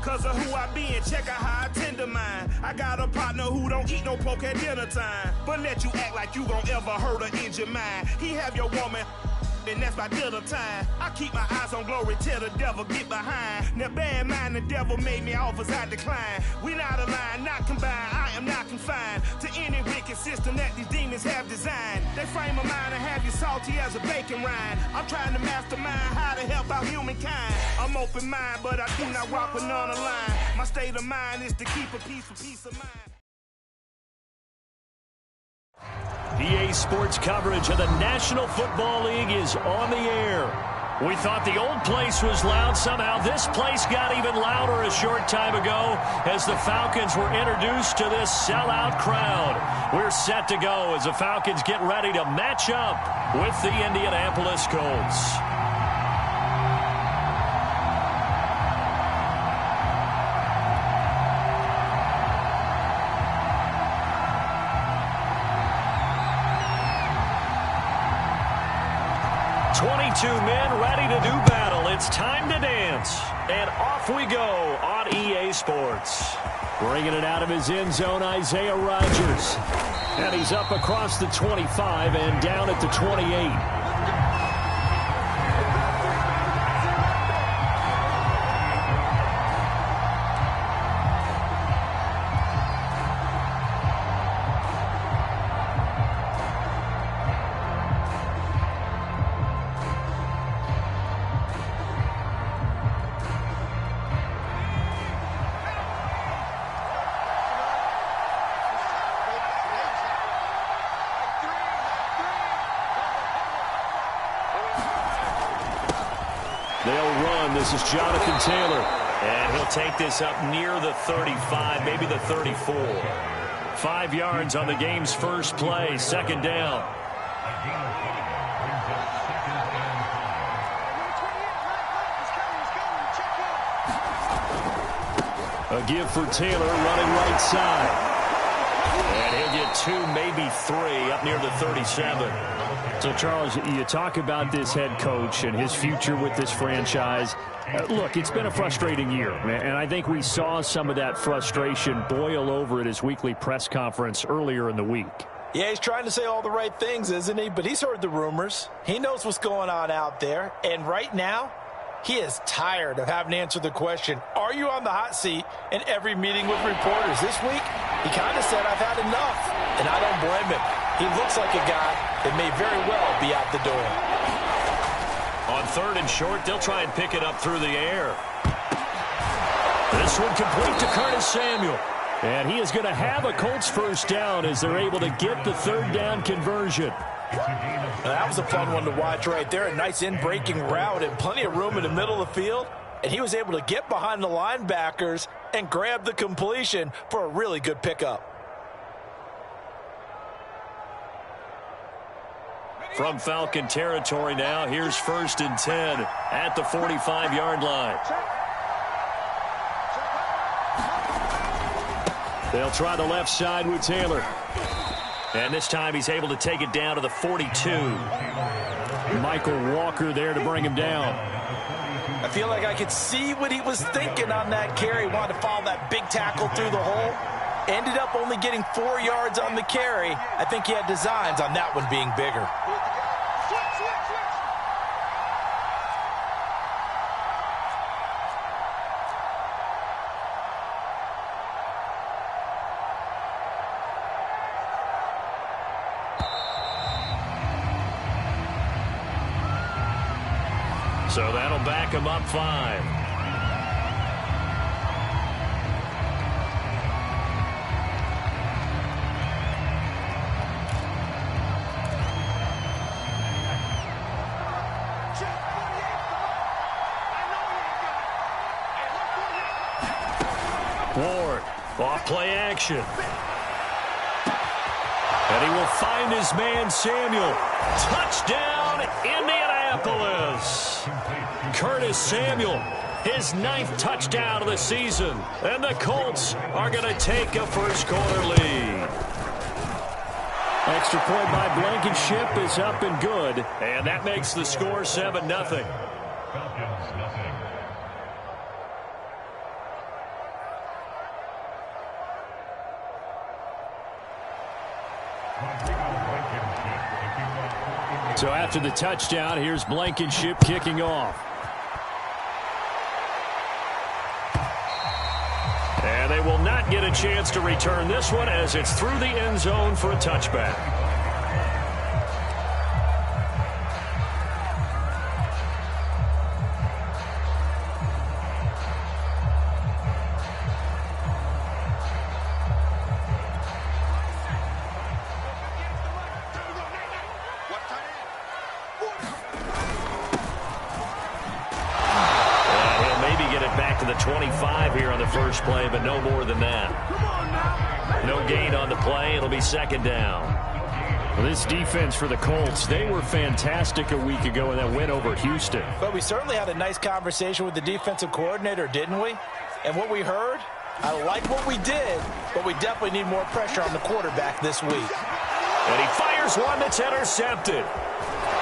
Cause of who I be and check out how I tend to mine. I got a partner who don't eat no pork at dinner time, but let you act like you gon' ever hurt or injure mine. He have your woman, and that's by dinner time. I keep my eyes on glory till the devil get behind. Now bear in mind the devil made me offers I decline. We not aligned, not combined, I am not confined to any wicked system that these demons have designed. They frame a mind and have you salty as a bacon rind. I'm trying to mastermind how to help out humankind. I'm open mind, but I do not walk with none aligned. My state of mind is to keep a peace of mind. EA Sports coverage of the National Football League is on the air. We thought the old place was loud. Somehow this place got even louder a short time ago as the Falcons were introduced to this sellout crowd. We're set to go as the Falcons get ready to match up with the Indianapolis Colts. Men ready to do battle. It's time to dance. And off we go on EA Sports. Bringing it out of his end zone, Isaiah Rodgers. And he's up across the 25 and down at the 28. This is Jonathan Taylor, and he'll take this up near the 35, maybe the 34. 5 yards on the game's first play, second down. A give for Taylor running right side. And he'll get 2, maybe 3 up near the 37. So, Charles, you talk about this head coach and his future with this franchise. Look, it's been a frustrating year, and I think we saw some of that frustration boil over at his weekly press conference earlier in the week. Yeah, he's trying to say all the right things, isn't he? But he's heard the rumors. He knows what's going on out there. And right now, he is tired of having to answer the question, are you on the hot seat in every meeting with reporters? This week, he kind of said, I've had enough. And I don't blame him. He looks like a guy that may very well be out the door. On 3rd and short, they'll try and pick it up through the air. This one complete to Curtis Samuel. And he is going to have a Colts first down as they're able to get the 3rd down conversion. That was a fun one to watch right there. A nice in-breaking route and plenty of room in the middle of the field. And he was able to get behind the linebackers and grab the completion for a really good pickup. From Falcon territory now, here's 1st and 10 at the 45-yard line. They'll try the left side with Taylor. And this time he's able to take it down to the 42. Michael Walker there to bring him down. I feel like I could see what he was thinking on that carry. Wanted to follow that big tackle through the hole. Ended up only getting 4 yards on the carry. I think he had designs on that one being bigger. So that'll back him up 5. Ward, off play action. And he will find his man Samuel. Touchdown, Indianapolis. Curtis Samuel, his 9th touchdown of the season. And the Colts are going to take a first-quarter lead. Extra point by Blankenship is up and good. And that makes the score 7-0. So after the touchdown, here's Blankenship kicking off. And they will not get a chance to return this one as it's through the end zone for a touchback. To the 25 here on the first play, but no more than that. No gain on the play. It'll be second down. Well, this defense for the Colts, they were fantastic a week ago in that win over Houston. But we certainly had a nice conversation with the defensive coordinator, didn't we? And what we heard, I like what we did, but we definitely need more pressure on the quarterback this week. And he fires one that's intercepted.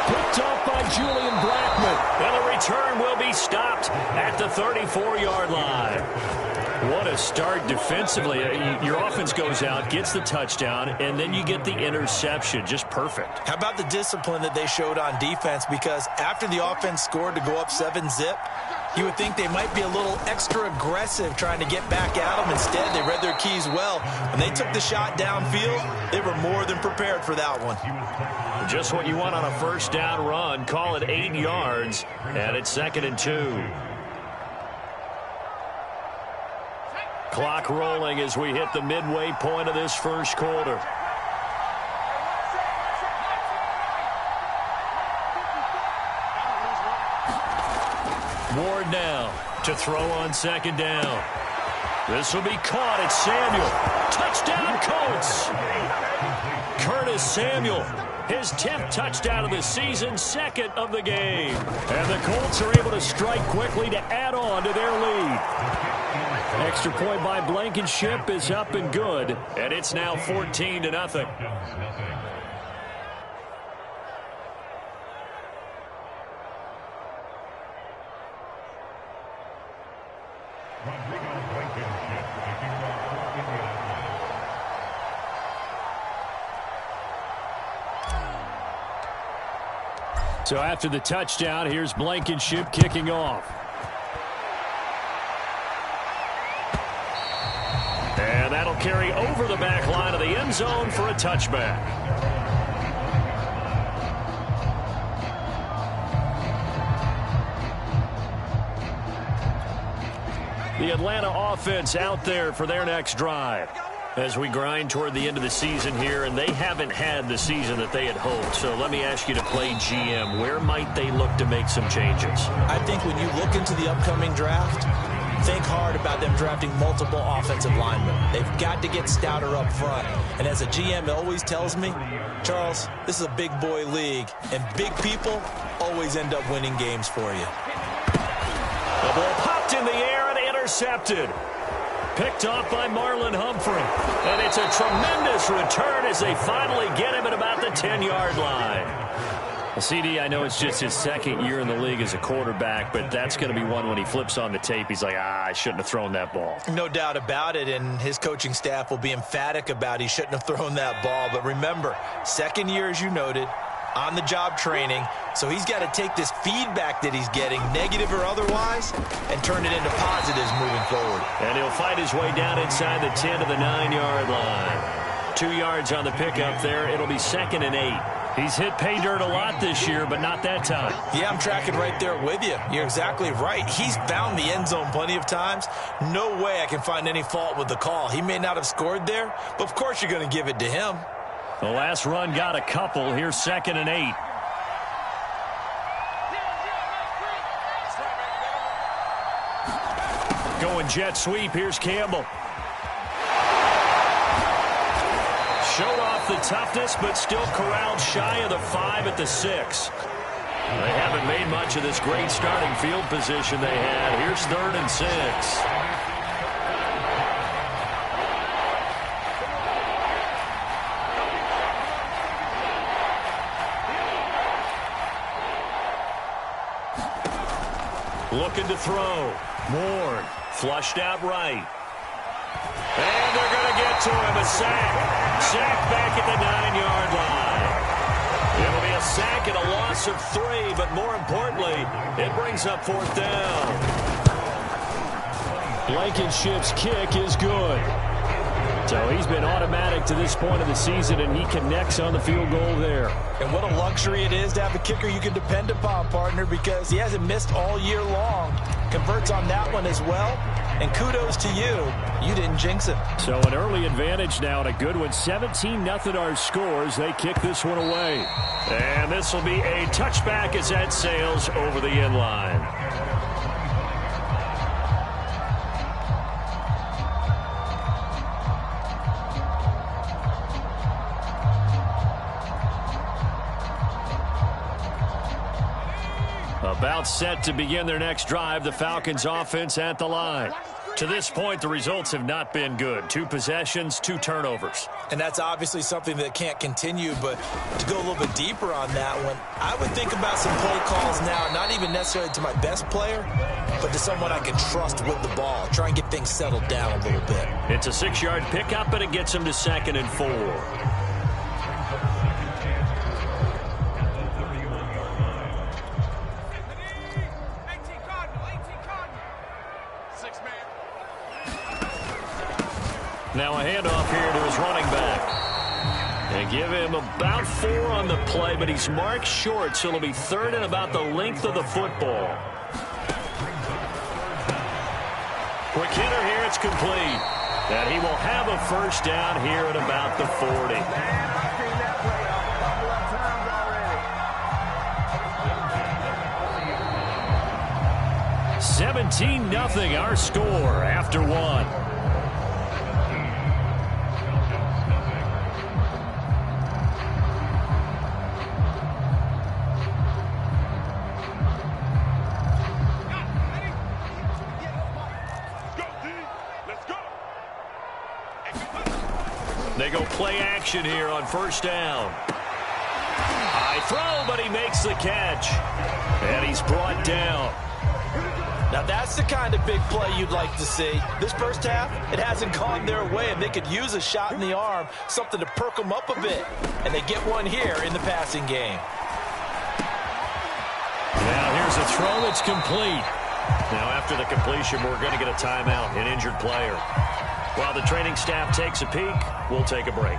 Picked off by Julian Blackmon. And the return will be stopped at the 34-yard line. What a start defensively. Your offense goes out, gets the touchdown, and then you get the interception. Just perfect. How about the discipline that they showed on defense? Because after the offense scored to go up 7-zip, you would think they might be a little extra aggressive trying to get back at them. Instead, they read their keys well. When they took the shot downfield, they were more than prepared for that one. Just what you want on a first down run. Call it 8 yards, and it's 2nd and 2. Clock rolling as we hit the midway point of this first quarter. Ward now to throw on 2nd down. This will be caught. It's Samuel. Touchdown, Colts. Curtis Samuel, his 10th touchdown of the season, 2nd of the game. And the Colts are able to strike quickly to add on to their lead. Extra point by Blankenship is up and good, and it's now 14-0. So after the touchdown, here's Blankenship kicking off. And that'll carry over the back line of the end zone for a touchback. The Atlanta offense out there for their next drive. As we grind toward the end of the season here, and they haven't had the season that they had hoped. So let me ask you to play GM. Where might they look to make some changes? I think when you look into the upcoming draft, think hard about them drafting multiple offensive linemen. They've got to get stouter up front. And as a GM, it always tells me, Charles, this is a big boy league, and big people always end up winning games for you. The ball popped in the air and intercepted. Picked off by Marlon Humphrey. And it's a tremendous return as they finally get him at about the 10-yard line. Well, CD, I know it's just his 2nd year in the league as a quarterback, but that's going to be one when he flips on the tape. He's like, I shouldn't have thrown that ball. No doubt about it, and his coaching staff will be emphatic about he shouldn't have thrown that ball. But remember, 2nd year, as you noted, on-the-job training, so he's got to take this feedback that he's getting, negative or otherwise, and turn it into positives moving forward. And he'll fight his way down inside the 10 to the 9-yard line. 2 yards on the pickup there. It'll be 2nd and 8. He's hit pay dirt a lot this year, but not that time. Yeah, I'm tracking right there with you. You're exactly right. He's found the end zone plenty of times. No way I can find any fault with the call. He may not have scored there, but of course you're going to give it to him. The last run got a couple. Here's 2nd and 8. Going jet sweep. Here's Campbell. Showed off the toughness, but still corralled shy of the 5 at the 6. They haven't made much of this great starting field position they had. Here's 3rd and 6. Looking to throw. Ward flushed out right. And they're going to get to him. A sack. Sack back at the 9-yard line. It'll be a sack and a loss of 3, but more importantly, it brings up 4th down. Blankenship's kick is good. So he's been automatic to this point of the season, and he connects on the field goal there. And what a luxury it is to have a kicker you can depend upon, partner, because he hasn't missed all year long. Converts on that one as well. And kudos to you. You didn't jinx it. So an early advantage now and a good one. 17-0 our scores. They kick this one away. And this will be a touchback as that sails over the end line. About set to begin their next drive, the Falcons offense at the line. To this point, the results have not been good. 2 possessions, 2 turnovers. And that's obviously something that can't continue, but to go a little bit deeper on that one, I would think about some play calls now, not even necessarily to my best player, but to someone I can trust with the ball. Try and get things settled down a little bit. It's a 6-yard pickup, and it gets him to 2nd and 4. Now a handoff here to his running back. They give him about 4 on the play, but he's marked short, so it'll be 3rd and about the length of the football. Quick hitter here, it's complete. And he will have a 1st down here at about the 40. 17-0 our score after 1. They go play action here on 1st down. High throw, but he makes the catch. And he's brought down. Now that's the kind of big play you'd like to see. This first half, it hasn't gone their way, and they could use a shot in the arm, something to perk them up a bit. And they get one here in the passing game. Now here's a throw that's complete. Now after the completion, we're going to get a timeout, an injured player. While the training staff takes a peek, we'll take a break.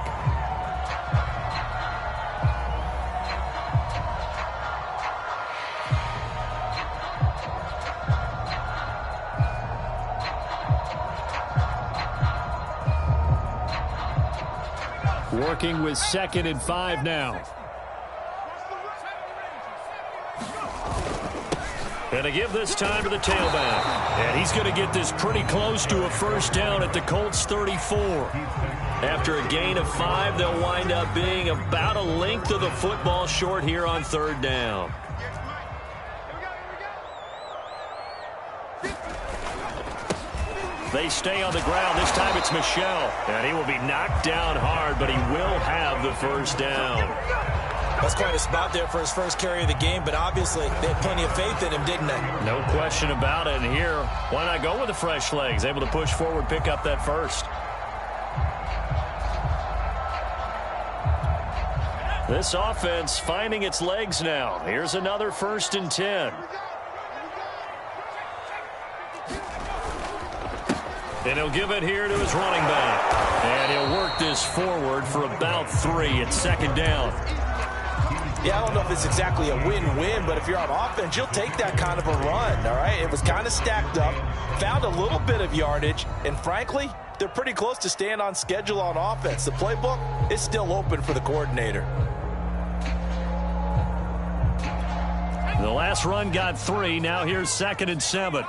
Working with 2nd and 5 now. And to give this time to the tailback. And he's going to get this pretty close to a 1st down at the Colts 34. After a gain of 5, they'll wind up being about a length of the football short here on 3rd down. They stay on the ground. This time it's Michel. And he will be knocked down hard, but he will have the 1st down. That's quite a spot there for his first carry of the game, but obviously they had plenty of faith in him, didn't they? No question about it. And here, why not go with the fresh legs? Able to push forward, pick up that 1st. This offense finding its legs now. Here's another 1st and 10. And he'll give it here to his running back. And he'll work this forward for about 3 at 2nd down. Yeah, I don't know if it's exactly a win-win, but if you're on offense, you'll take that kind of a run, all right? It was kind of stacked up, found a little bit of yardage, and frankly, they're pretty close to staying on schedule on offense. The playbook is still open for the coordinator. The last run got 3. Now here's 2nd and 7.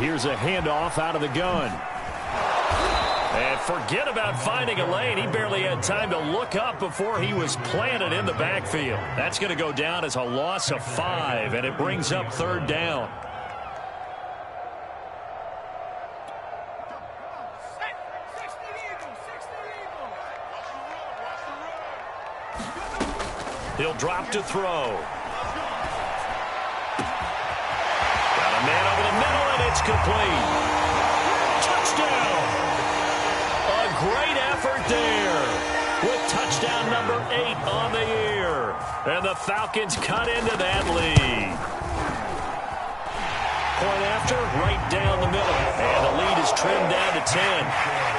Here's a handoff out of the gun. And forget about finding a lane. He barely had time to look up before he was planted in the backfield. That's going to go down as a loss of 5, and it brings up 3rd down. He'll drop to throw. Got a man over the middle, and it's complete. Touchdown! A great effort there with touchdown number 8 on the year. And the Falcons cut into that lead. Point after, right down the middle. And the lead is trimmed down to 10.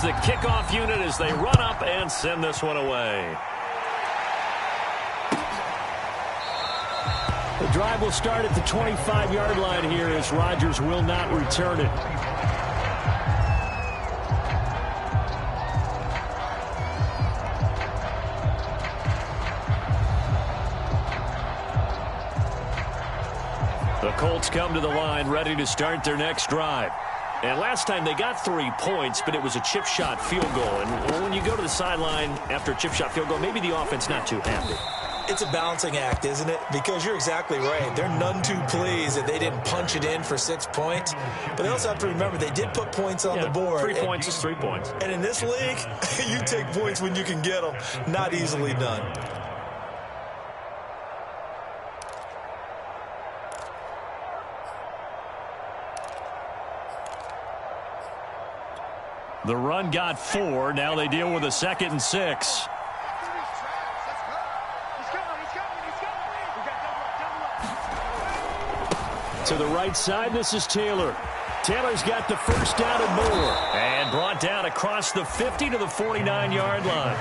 The kickoff unit as they run up and send this one away. The drive will start at the 25-yard line here as Rodgers will not return it. The Colts come to the line ready to start their next drive. And last time they got 3 points, but it was a chip shot field goal. And when you go to the sideline after a chip shot field goal, maybe the offense not too happy. It's a balancing act, isn't it? Because you're exactly right. They're none too pleased that they didn't punch it in for 6 points. But they also have to remember they did put points on the board. 3 points is 3 points. And in this league, you take points when you can get them. Not easily done. The run got 4. Now they deal with a 2nd and 6. To the right side, this is Taylor. Taylor's got the first down and more. And brought down across the 50 to the 49-yard line.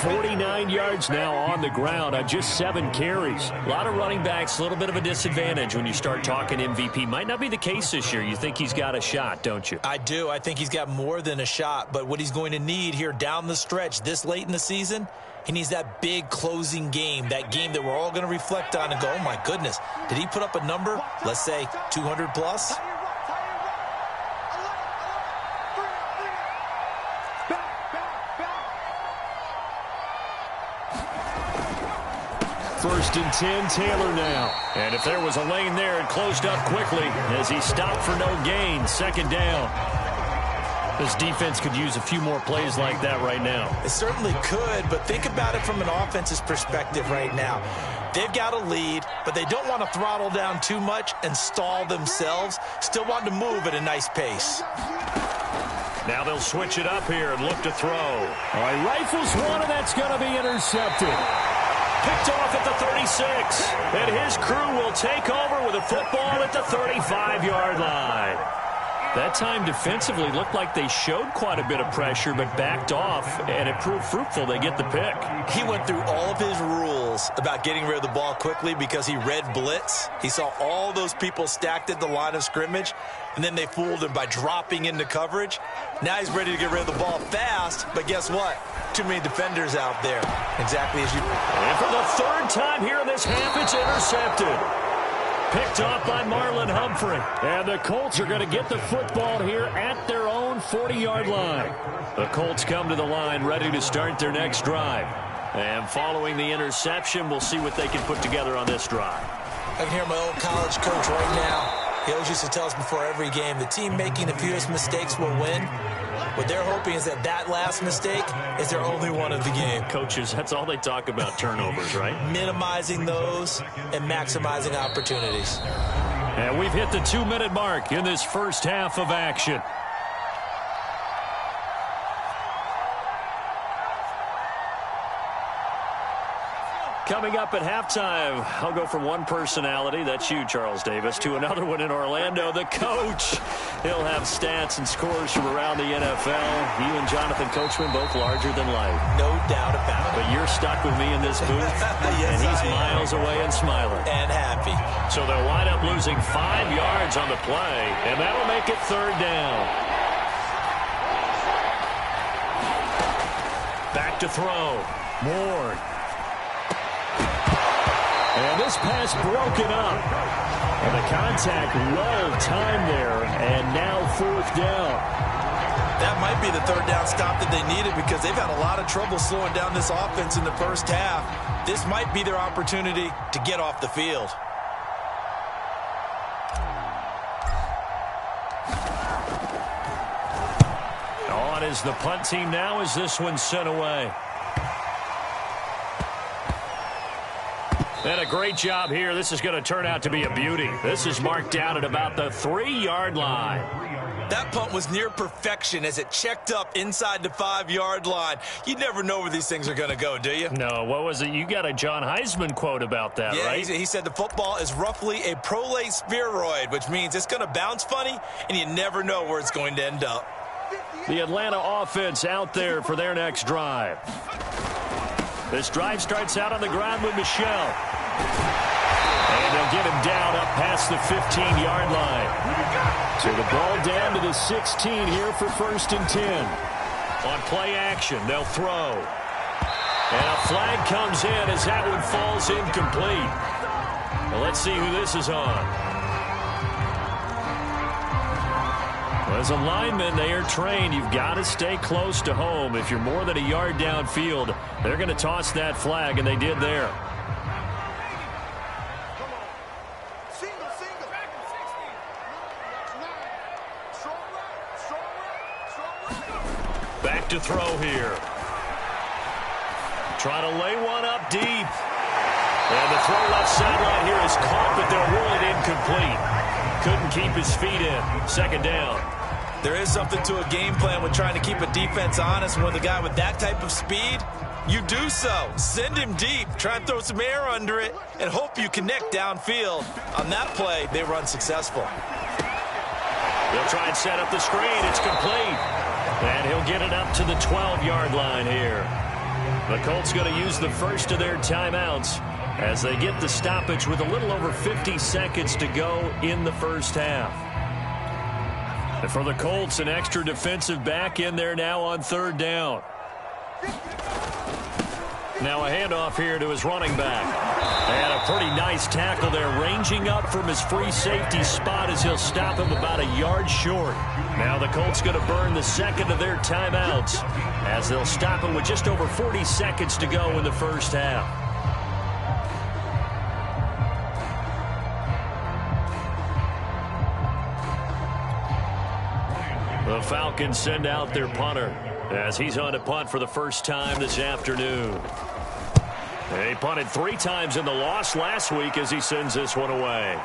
49 yards now on the ground on just 7 carries. A lot of running backs, a little bit of a disadvantage when you start talking MVP. Might not be the case this year. You think he's got a shot, don't you? I do. I think he's got more than a shot. But what he's going to need here down the stretch this late in the season, he needs that big closing game, that game that we're all going to reflect on and go, oh, my goodness, did he put up a number, let's say, 200 plus? First and 10, Taylor now. And if there was a lane there, it closed up quickly as he stopped for no gain. 2nd down. This defense could use a few more plays like that right now. It certainly could, but think about it from an offense's perspective right now. They've got a lead, but they don't want to throttle down too much and stall themselves. Still want to move at a nice pace. Now they'll switch it up here and look to throw. All right, rifles one, and that's going to be intercepted. Picked off at the 36, and his crew will take over with a football at the 35-yard line. That time defensively looked like they showed quite a bit of pressure but backed off, and it proved fruitful. They get the pick. He went through all of his rules about getting rid of the ball quickly because he read blitz. He saw all those people stacked at the line of scrimmage, and then they fooled him by dropping into coverage. Now he's ready to get rid of the ball fast, but guess what? Too many defenders out there. Exactly as you... And for the 3rd time here in this half, it's intercepted. Picked off by Marlon Humphrey. And the Colts are going to get the football here at their own 40-yard line. The Colts come to the line ready to start their next drive. And following the interception, we'll see what they can put together on this drive. I can hear my old college coach right now. He always used to tell us before every game, the team making the fewest mistakes will win. What they're hoping is that that last mistake is their only one of the game. Coaches, that's all they talk about, turnovers, right? Minimizing those and maximizing opportunities. And we've hit the 2-minute mark in this first half of action. Coming up at halftime, I'll go from one personality, that's you, Charles Davis, to another one in Orlando, the coach. He'll have stats and scores from around the NFL. You and Jonathan Coachman, both larger than life. No doubt about it. But you're stuck with me in this booth, yes, and he's miles away and smiling. And happy. So they'll wind up losing 5 yards on the play, and that'll make it 3rd down. Back to throw. Ward. And this pass broken up. And the contact well timed there. And now 4th down. That might be the 3rd down stop that they needed because they've had a lot of trouble slowing down this offense in the first half. This might be their opportunity to get off the field. as the punt team now as this one's sent away. And a great job here. This is going to turn out to be a beauty. This is marked down at about the 3-yard line. That punt was near perfection as it checked up inside the 5-yard line. You never know where these things are going to go, do you? No, what was it? You got a John Heisman quote about that, right? Yeah, he said the football is roughly a prolate spheroid, which means it's going to bounce funny, and you never know where it's going to end up. The Atlanta offense out there for their next drive. This drive starts out on the ground with Michel. And they'll get him down up past the 15-yard line. So the ball down to the 16 here for 1st and 10. On play action, they'll throw. And a flag comes in as that one falls incomplete. Well, let's see who this is on. Well, as a lineman, they are trained. You've got to stay close to home. If you're more than a yard downfield, they're going to toss that flag, and they did there. Back to throw here. Trying to lay one up deep. And the throw left sideline here is caught, but they'll rule it incomplete. Couldn't keep his feet in. 2nd down. There is something to a game plan with trying to keep a defense honest. When the guy with that type of speed, you do so. Send him deep. Try and throw some air under it and hope you connect downfield. On that play, they were unsuccessful. They'll try and set up the screen. It's complete. And he'll get it up to the 12-yard line here. The Colts going to use the first of their timeouts as they get the stoppage with a little over 50 seconds to go in the first half. And for the Colts, an extra defensive back in there now on 3rd down. Now a handoff here to his running back. And a pretty nice tackle there, ranging up from his free safety spot as he'll stop him about a yard short. Now the Colts going to burn the 2nd of their timeouts as they'll stop him with just over 40 seconds to go in the first half. The Falcons send out their punter as he's on to punt for the first time this afternoon. He punted 3 times in the loss last week as he sends this one away.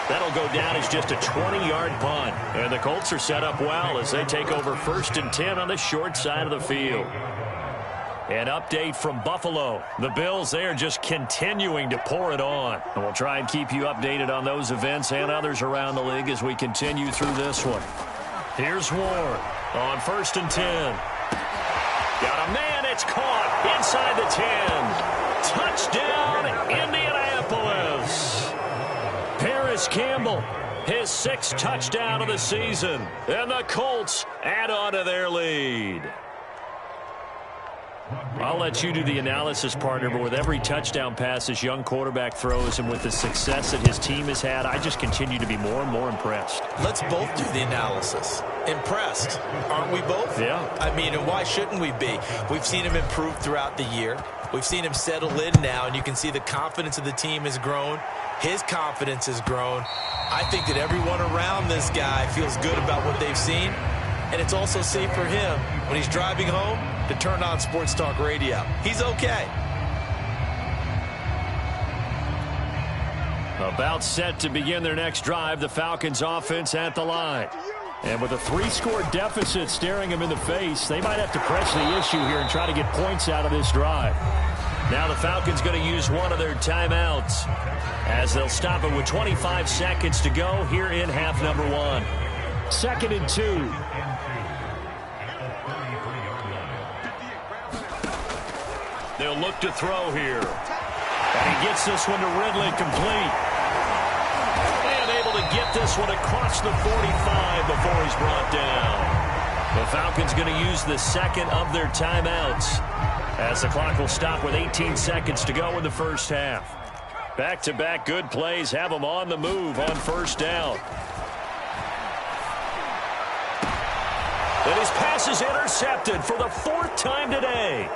That'll go down as just a 20-yard punt. And the Colts are set up well as they take over 1st and 10 on the short side of the field. An update from Buffalo. The Bills, they are just continuing to pour it on. And we'll try and keep you updated on those events and others around the league as we continue through this one. Here's Ward on 1st and 10. Got a man, it's caught inside the 10. Touchdown, Indianapolis. Paris Campbell, his 6th touchdown of the season. And the Colts add on to their lead. I'll let you do the analysis, partner, but with every touchdown pass this young quarterback throws and with the success that his team has had, I just continue to be more and more impressed. Let's both do the analysis. Impressed, aren't we both? Yeah. I mean, and why shouldn't we be? We've seen him improve throughout the year. We've seen him settle in now, and you can see the confidence of the team has grown. His confidence has grown. I think that everyone around this guy feels good about what they've seen, and it's also safe for him when he's driving home to turn on Sports Talk Radio. He's okay. About set to begin their next drive, the Falcons offense at the line. And with a 3-score deficit staring them in the face, they might have to press the issue here and try to get points out of this drive. Now the Falcons going to use one of their timeouts as they'll stop it with 25 seconds to go here in half number 1. 2nd and 2. They'll look to throw here. And he gets this one to Ridley complete. And able to get this one across the 45 before he's brought down. The Falcons going to use the 2nd of their timeouts as the clock will stop with 18 seconds to go in the first half. Back-to-back good plays have them on the move on 1st down. And his pass is intercepted for the 4th time today.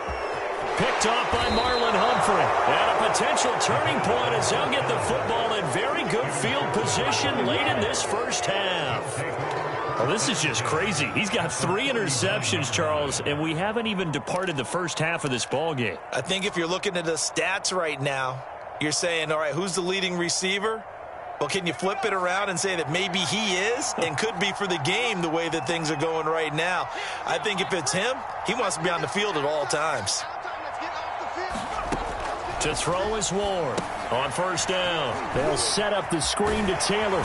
Picked off by Marlon Humphrey. And a potential turning point as they'll get the football in very good field position late in this first half. Well, this is just crazy. He's got 3 interceptions, Charles, and we haven't even departed the first half of this ball game. I think if you're looking at the stats right now, you're saying, all right, who's the leading receiver? Well, can you flip it around and say that maybe he is and could be for the game the way that things are going right now? I think if it's him, he wants to be on the field at all times. To throw is Ward on first down. They'll set up the screen to Taylor.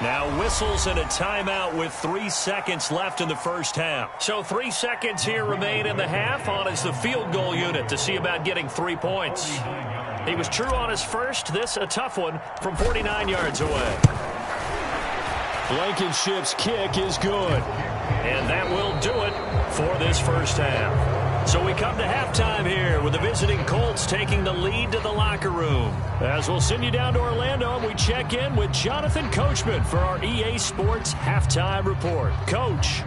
Now whistles and a timeout with 3 seconds left in the first half. So 3 seconds here remain in the half. On is the field goal unit to see about getting 3 points. He was true on his first. This a tough one from 49 yards away. Blankenship's kick is good. And that will do it for this first half. So we come to halftime here with the visiting Colts taking the lead to the locker room. As we'll send you down to Orlando, and we check in with Jonathan Coachman for our EA Sports Halftime Report. Coach.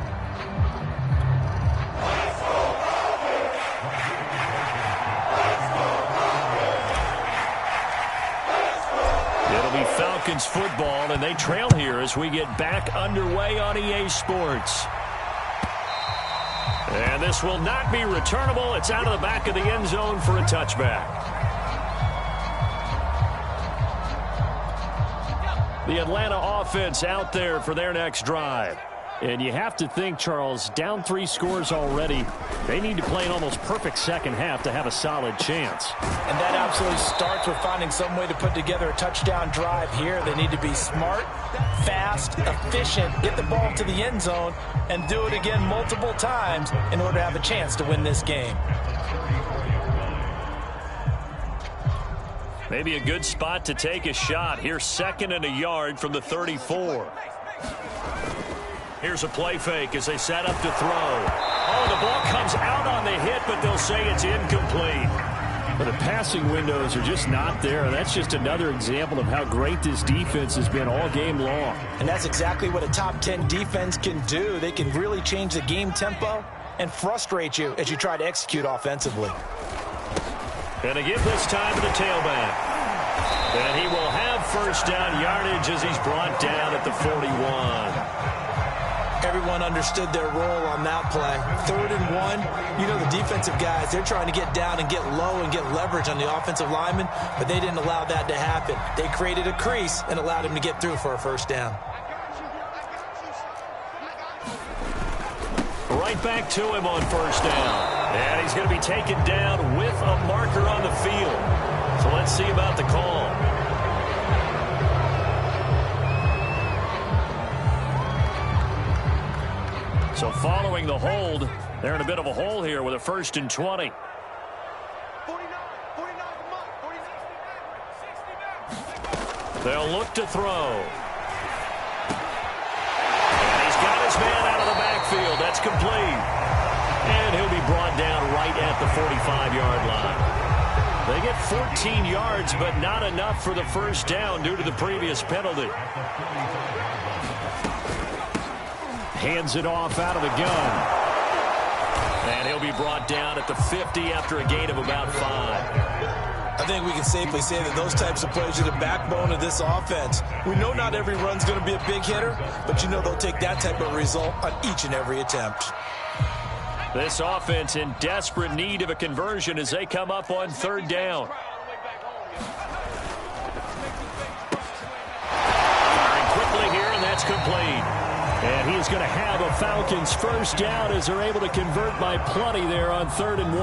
It'll be Falcons football, and they trail here as we get back underway on EA Sports. And this will not be returnable. It's out of the back of the end zone for a touchback. The Atlanta offense out there for their next drive. And you have to think, Charles, down 3 scores already. They need to play an almost perfect second half to have a solid chance. And that absolutely starts with finding some way to put together a touchdown drive here. They need to be smart, fast, efficient, get the ball to the end zone, and do it again multiple times in order to have a chance to win this game. Maybe a good spot to take a shot. Here's 2nd and a yard from the 34. Here's a play fake as they set up to throw. Oh, the ball comes out on the hit, but they'll say it's incomplete. But the passing windows are just not there, and that's just another example of how great this defense has been all game long. And that's exactly what a top 10 defense can do. They can really change the game tempo and frustrate you as you try to execute offensively. And to give this time to the tailback. And he will have first down yardage as he's brought down at the 41. Everyone understood their role on that play. 3rd and 1. You know the defensive guys, they're trying to get down and get low and get leverage on the offensive lineman, but they didn't allow that to happen. They created a crease and allowed him to get through for a first down. Right back to him on first down. And he's going to be taken down with a marker on the field. So let's see about the call. So following the hold, they're in a bit of a hole here with a 1st and 20. They'll look to throw. And he's got his man out of the backfield. That's complete. And he'll be brought down right at the 45-yard line. They get 14 yards, but not enough for the first down due to the previous penalty. Hands it off out of the gun. And he'll be brought down at the 50 after a gain of about 5. I think we can safely say that those types of plays are the backbone of this offense. We know not every run's going to be a big hitter, but you know they'll take that type of result on each and every attempt. This offense in desperate need of a conversion as they come up on 3rd down. Firing quickly here, and that's complete. And he is going to have a Falcons first down as they're able to convert by plenty there on 3rd and 1.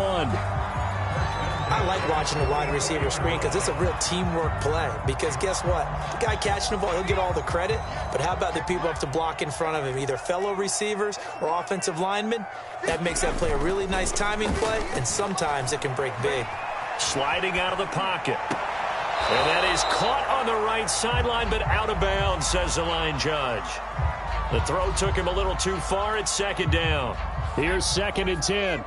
I like watching the wide receiver screen because it's a real teamwork play. Because guess what? The guy catching the ball, he'll get all the credit. But how about the people up to block in front of him, either fellow receivers or offensive linemen? That makes that play a really nice timing play, and sometimes it can break big. Sliding out of the pocket. And that is caught on the right sideline, but out of bounds, says the line judge. The throw took him a little too far. It's 2nd down. Here's 2nd and 10.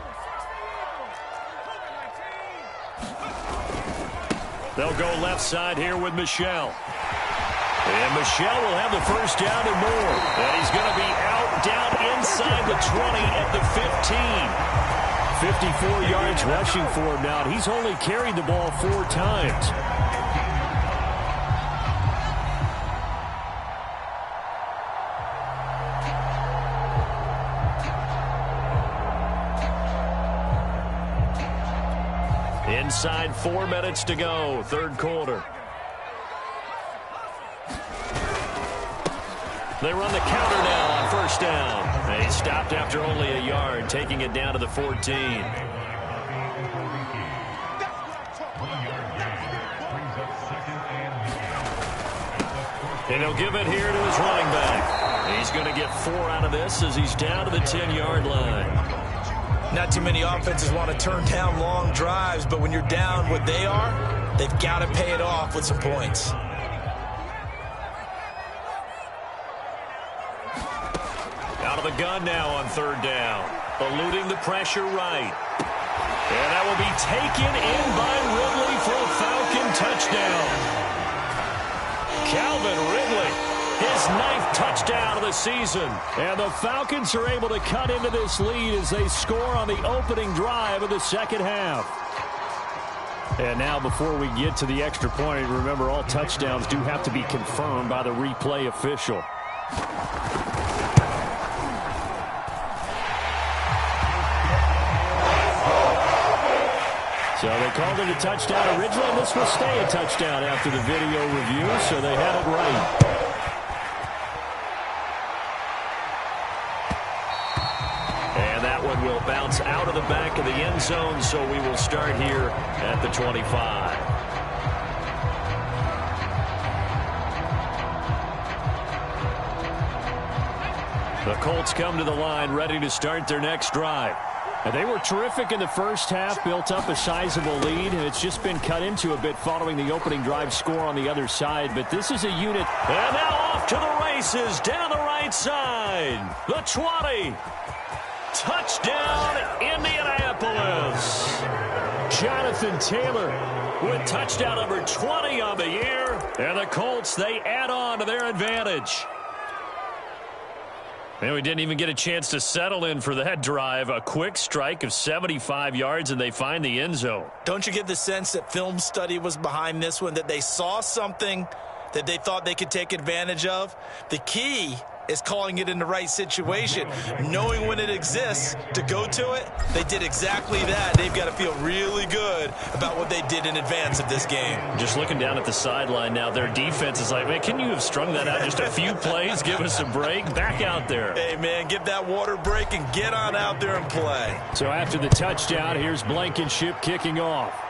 They'll go left side here with Michel. And Michel will have the first down and more. And he's going to be out down inside the 20 at the 15. 54 yards rushing for him now. He's only carried the ball 4 times. Inside 4 minutes to go, third quarter. They run the counter now on first down. They stopped after only a yard, taking it down to the 14. And he'll give it here to his running back. He's going to get 4 out of this as he's down to the 10-yard line. Not too many offenses want to turn down long drives, but when you're down what they are, they've got to pay it off with some points. Out of the gun now on third down. Eluding the pressure right. And that will be taken in by Ridley for a Falcon touchdown. Calvin Ridley, his 9th touchdown of the season. And the Falcons are able to cut into this lead as they score on the opening drive of the second half. And now before we get to the extra point, remember all touchdowns do have to be confirmed by the replay official. So they called it a touchdown originally, and this will stay a touchdown after the video review, so they had it right. And that one will bounce out of the back of the end zone, so we will start here at the 25. The Colts come to the line, ready to start their next drive. And they were terrific in the first half, built up a sizable lead, and it's just been cut into a bit following the opening drive score on the other side. But this is a unit. And now off to the races, down the right side. The 20. Touchdown, Indianapolis. Jonathan Taylor with touchdown number 20 on the year. And the Colts, they add on to their advantage. And we didn't even get a chance to settle in for that drive. A quick strike of 75 yards, and they find the end zone. Don't you get the sense that film study was behind this one, that they saw something that they thought they could take advantage of? The key is calling it in the right situation, knowing when it exists to go to it. They did exactly that. They've got to feel really good about what they did in advance of this game. Just looking down at the sideline now, their defense is like, man, can you have strung that out just a few plays? Give us a break. Back out there. Hey, man, give that water break and get on out there and play. So after the touchdown, here's Blankenship kicking off.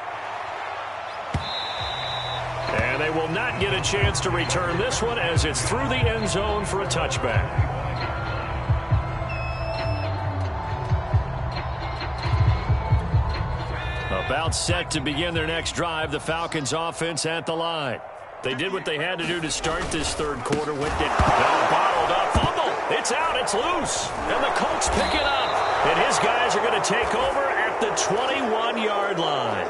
And they will not get a chance to return this one as it's through the end zone for a touchback. About set to begin their next drive, the Falcons offense at the line. They did what they had to do to start this third quarter. Went it bottled up. Fumble. It's out. It's loose. And the Colts pick it up. And his guys are going to take over at the 21-yard line.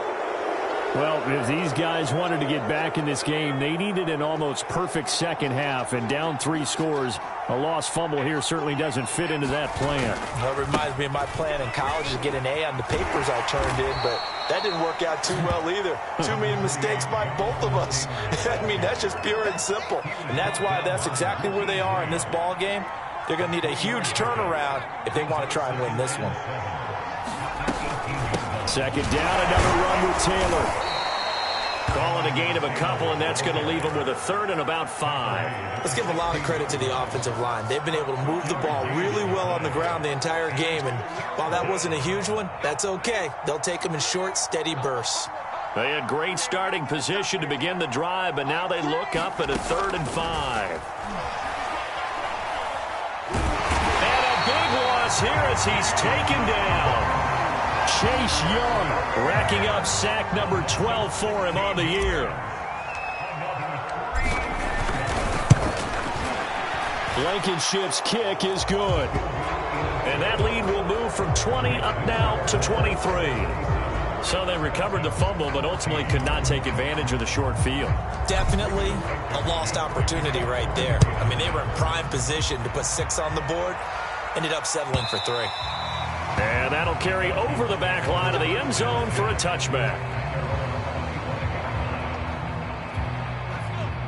Well, if these guys wanted to get back in this game, they needed an almost perfect second half, and down 3 scores. A lost fumble here certainly doesn't fit into that plan. Well, it reminds me of my plan in college to get an A on the papers I turned in, but that didn't work out too well either. Too many mistakes by both of us. I mean, that's just pure and simple. And that's why that's exactly where they are in this ball game. They're going to need a huge turnaround if they want to try and win this one. Second down, another run with Taylor. Calling a gain of a couple, and that's going to leave them with a third and about 5. Let's give a lot of credit to the offensive line. They've been able to move the ball really well on the ground the entire game, and while that wasn't a huge one, that's okay. They'll take them in short, steady bursts. They had great starting position to begin the drive, but now they look up at a 3rd and 5. And a big loss here as he's taken down. Chase Young racking up sack number 12 for him on the year. Blankenship's kick is good. And that lead will move from 20 up now to 23. So they recovered the fumble, but ultimately could not take advantage of the short field. Definitely a lost opportunity right there. I mean, they were in prime position to put 6 on the board. Ended up settling for 3. And that'll carry over the back line of the end zone for a touchback.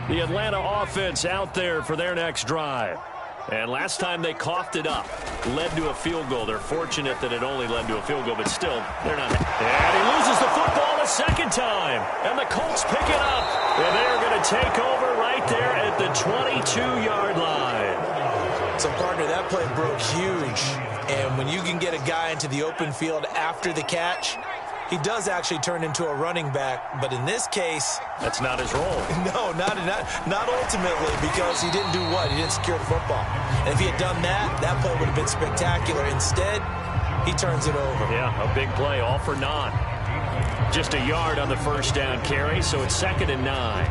The Atlanta offense out there for their next drive. And last time they coughed it up. led to a field goal. They're fortunate that it only led to a field goal, but still, they're not. And he loses the football a second time. And the Colts pick it up. And they're going to take over right there at the 22-yard line. So, partner, that play broke huge. And when you can get a guy into the open field after the catch, he does actually turn into a running back. But in this case, that's not his role. No, not ultimately, because he didn't do what? He didn't secure the football. And if he had done that, that play would have been spectacular. Instead, he turns it over. Yeah, a big play, all for naught. Just a yard on the first down carry, so it's 2nd and 9.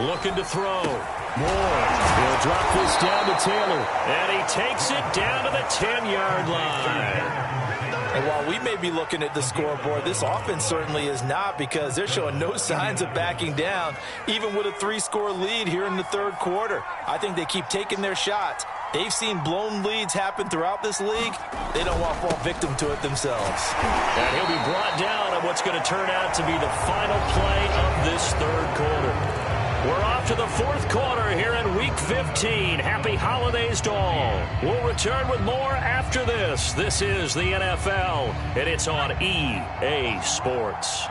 Looking to throw. Moore. He'll drop this down to Taylor. And he takes it down to the 10-yard line. And while we may be looking at the scoreboard, this offense certainly is not, because they're showing no signs of backing down, even with a 3-score lead here in the third quarter. I think they keep taking their shots. They've seen blown leads happen throughout this league. They don't want to fall victim to it themselves. And he'll be brought down on what's going to turn out to be the final play of this third quarter. We're off to the fourth quarter here in Week 15. Happy holidays to all. We'll return with more after this. This is the NFL, and it's on EA Sports.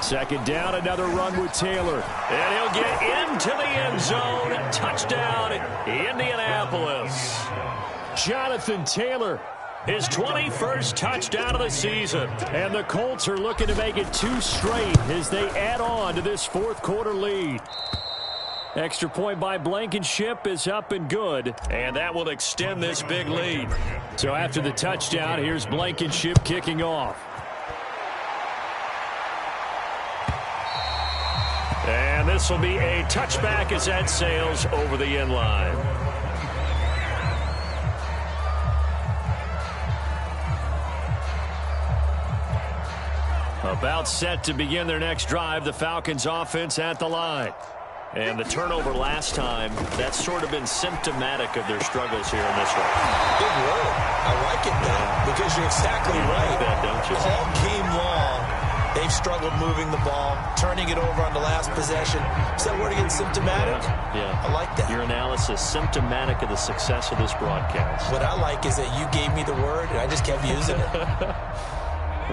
Second down, another run with Taylor. And he'll get into the end zone. Touchdown, Indianapolis. Jonathan Taylor, his 21st touchdown of the season. And the Colts are looking to make it 2 straight as they add on to this fourth quarter lead. Extra point by Blankenship is up and good. And that will extend this big lead. So after the touchdown, here's Blankenship kicking off. And this will be a touchback as that sails over the end line. About set to begin their next drive, the Falcons offense at the line. And the turnover last time, that's sort of been symptomatic of their struggles here in this one. Big word. I like it, though, because you're exactly right. You bet, don't you? All game long, they've struggled moving the ball, turning it over on the last possession. Is that word again, symptomatic? Yeah. I like that. Your analysis, symptomatic of the success of this broadcast. What I like is that you gave me the word, and I just kept using it.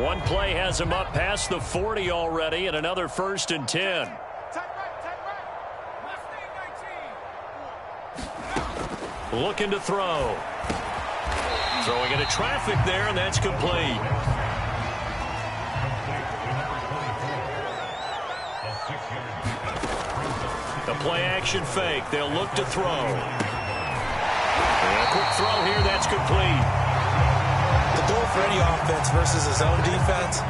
One play has him up past the 40 already, and another 1st and 10. Looking to throw. Throwing into traffic there, and that's complete. The play-action fake. They'll look to throw. And a quick throw here, that's complete. The goal for any offense versus his own defense,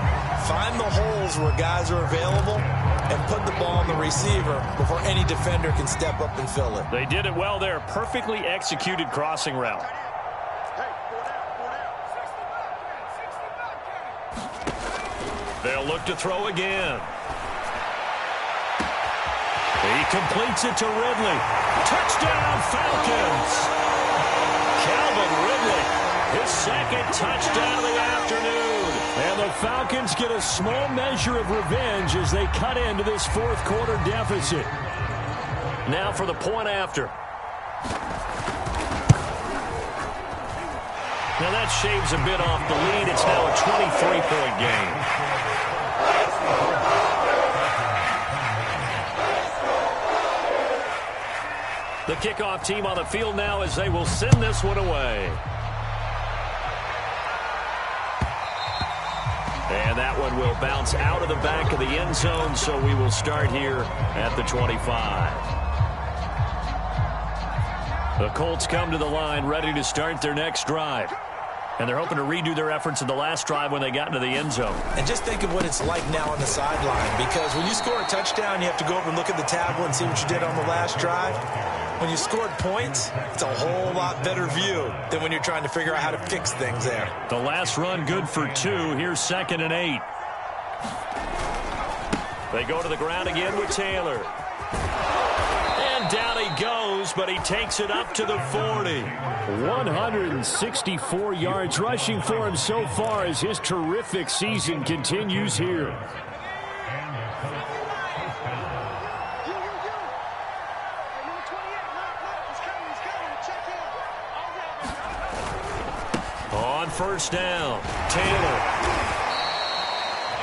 find the holes where guys are available and put the ball on the receiver before any defender can step up and fill it. They did it well there. Perfectly executed crossing route. They'll look to throw again. He completes it to Ridley. Touchdown, Falcons! Calvin Ridley, his second touchdown of the afternoon. And the Falcons get a small measure of revenge as they cut into this fourth quarter deficit. Now for the point after. Now that shaves a bit off the lead. It's now a 23-point game. The kickoff team on the field now as they will send this one away. And that one will bounce out of the back of the end zone, so we will start here at the 25. The Colts come to the line ready to start their next drive. And they're hoping to redo their efforts in the last drive when they got into the end zone. And just think of what it's like now on the sideline, because when you score a touchdown, you have to go over and look at the tablet and see what you did on the last drive. When you scored points, it's a whole lot better view than when you're trying to figure out how to fix things there. The last run good for 2. Here's 2nd and 8. They go to the ground again with Taylor. And down he goes, but he takes it up to the 40. 164 yards rushing for him so far as his terrific season continues here. On first down, Taylor.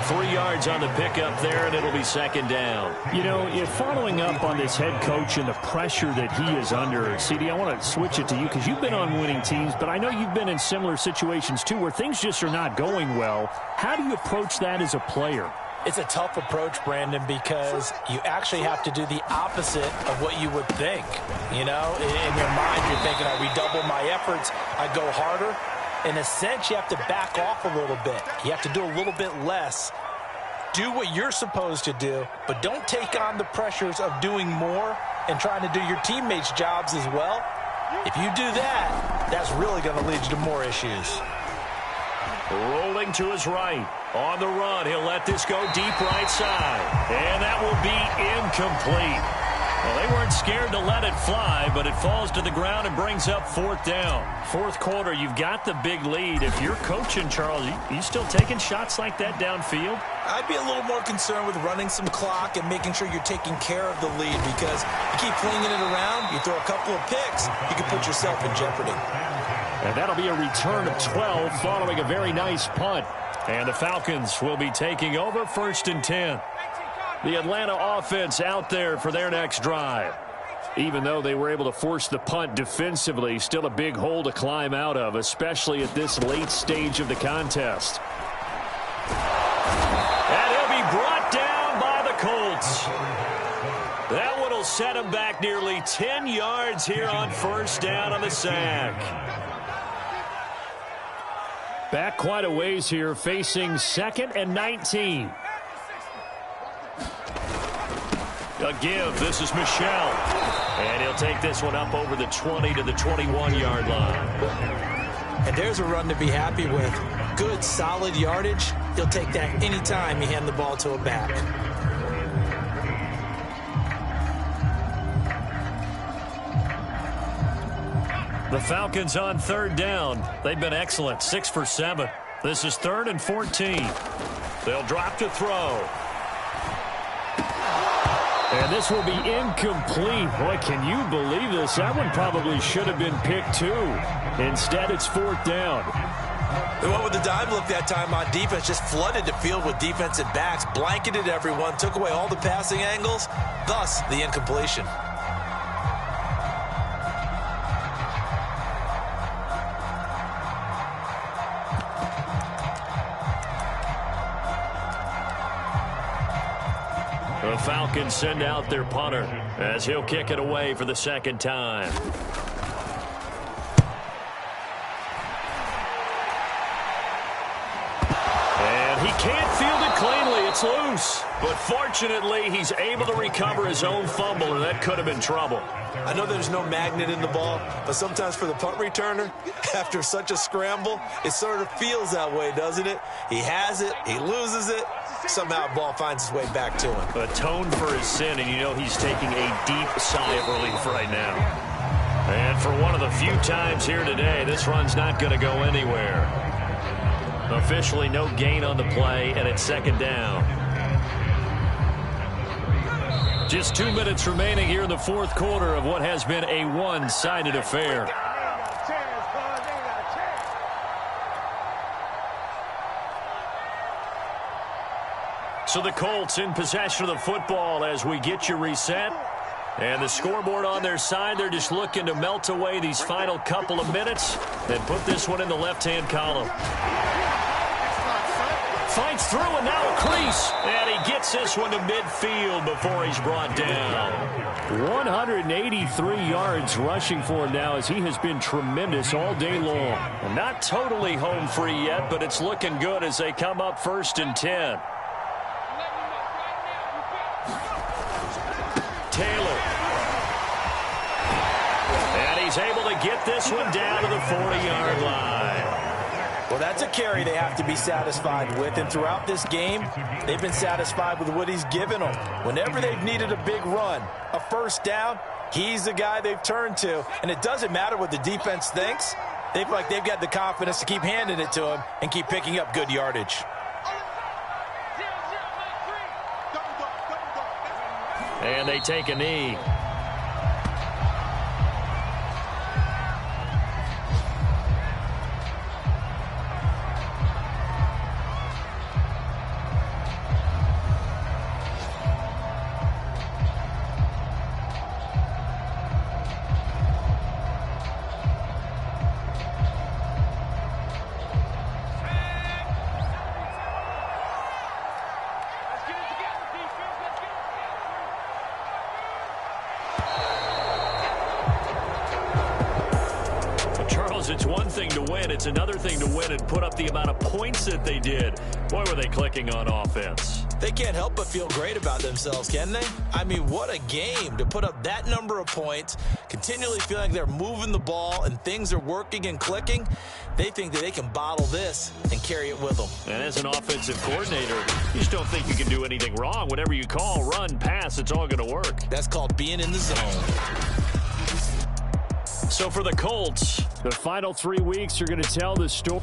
3 yards on the pickup there, and it'll be second down. You know, if following up on this head coach and the pressure that he is under, CD, I want to switch it to you because you've been on winning teams, but I know you've been in similar situations too where things just are not going well. How do you approach that as a player? It's a tough approach, Brandon, because you actually have to do the opposite of what you would think. You know, in your mind, you're thinking, I redouble my efforts, I go harder. In a sense, you have to back off a little bit. You have to do a little bit less. Do what you're supposed to do, but don't take on the pressures of doing more and trying to do your teammates' jobs as well. If you do that, that's really going to lead you to more issues. Rolling to his right. On the run, he'll let this go deep right side. And that will be incomplete. Well, they weren't scared to let it fly, but it falls to the ground and brings up fourth down. Fourth quarter, you've got the big lead. If you're coaching, Charles, you still taking shots like that downfield? I'd be a little more concerned with running some clock and making sure you're taking care of the lead, because you keep flinging it around, you throw a couple of picks, you can put yourself in jeopardy. And that'll be a return of 12 following a very nice punt. And the Falcons will be taking over first and 10. The Atlanta offense out there for their next drive. Even though they were able to force the punt defensively, still a big hole to climb out of, especially at this late stage of the contest. And he'll be brought down by the Colts. That one will set him back nearly 10 yards here on first down on the sack. Back quite a ways here, facing 2nd and 19. A give. This is Michel. And he'll take this one up over the 20 to the 21-yard line. And there's a run to be happy with. Good, solid yardage. He'll take that anytime you hand the ball to a back. The Falcons on third down. They've been excellent. 6 for 7. This is 3rd and 14. They'll drop to throw. And this will be incomplete. Boy, can you believe this? That one probably should have been picked too. Instead, it's 4th down. They went with the dime look that time on defense, just flooded the field with defensive backs, blanketed everyone, took away all the passing angles, thus the incompletion. The Falcons send out their punter as he'll kick it away for the second time. And he can't field it cleanly. It's loose. But fortunately, he's able to recover his own fumble, and that could have been trouble. I know there's no magnet in the ball, but sometimes for the punt returner, after such a scramble, it sort of feels that way, doesn't it? He has it, he loses it, somehow the ball finds its way back to him. Atoned for his sin, and you know he's taking a deep sigh of relief right now. And for one of the few times here today, this run's not going to go anywhere. Officially no gain on the play, and it's second down. Just 2 minutes remaining here in the fourth quarter of what has been a one-sided affair. So the Colts in possession of the football as we get you reset. And the scoreboard on their side, they're just looking to melt away these final couple of minutes and put this one in the left-hand column. Fights through, and now a crease. And he gets this one to midfield before he's brought down. 183 yards rushing for him now as he has been tremendous all day long. And not totally home free yet, but it's looking good as they come up 1st and 10. Taylor. And he's able to get this one down to the 40-yard line. Well, that's a carry they have to be satisfied with, and throughout this game, they've been satisfied with what he's given them. Whenever they've needed a big run, a first down, He's the guy they've turned to, and it doesn't matter what the defense thinks. They feel like they've got the confidence to keep handing it to him and keep picking up good yardage. And they take a knee. It's one thing to win. It's another thing to win and put up the amount of points that they did. Boy, were they clicking on offense. They can't help but feel great about themselves, can they? I mean, what a game to put up that number of points, continually feeling they're moving the ball and things are working and clicking. They think that they can bottle this and carry it with them. And as an offensive coordinator, you just don't think you can do anything wrong. Whatever you call, run, pass, it's all going to work. That's called being in the zone. So for the Colts, the final 3 weeks are going to tell the story.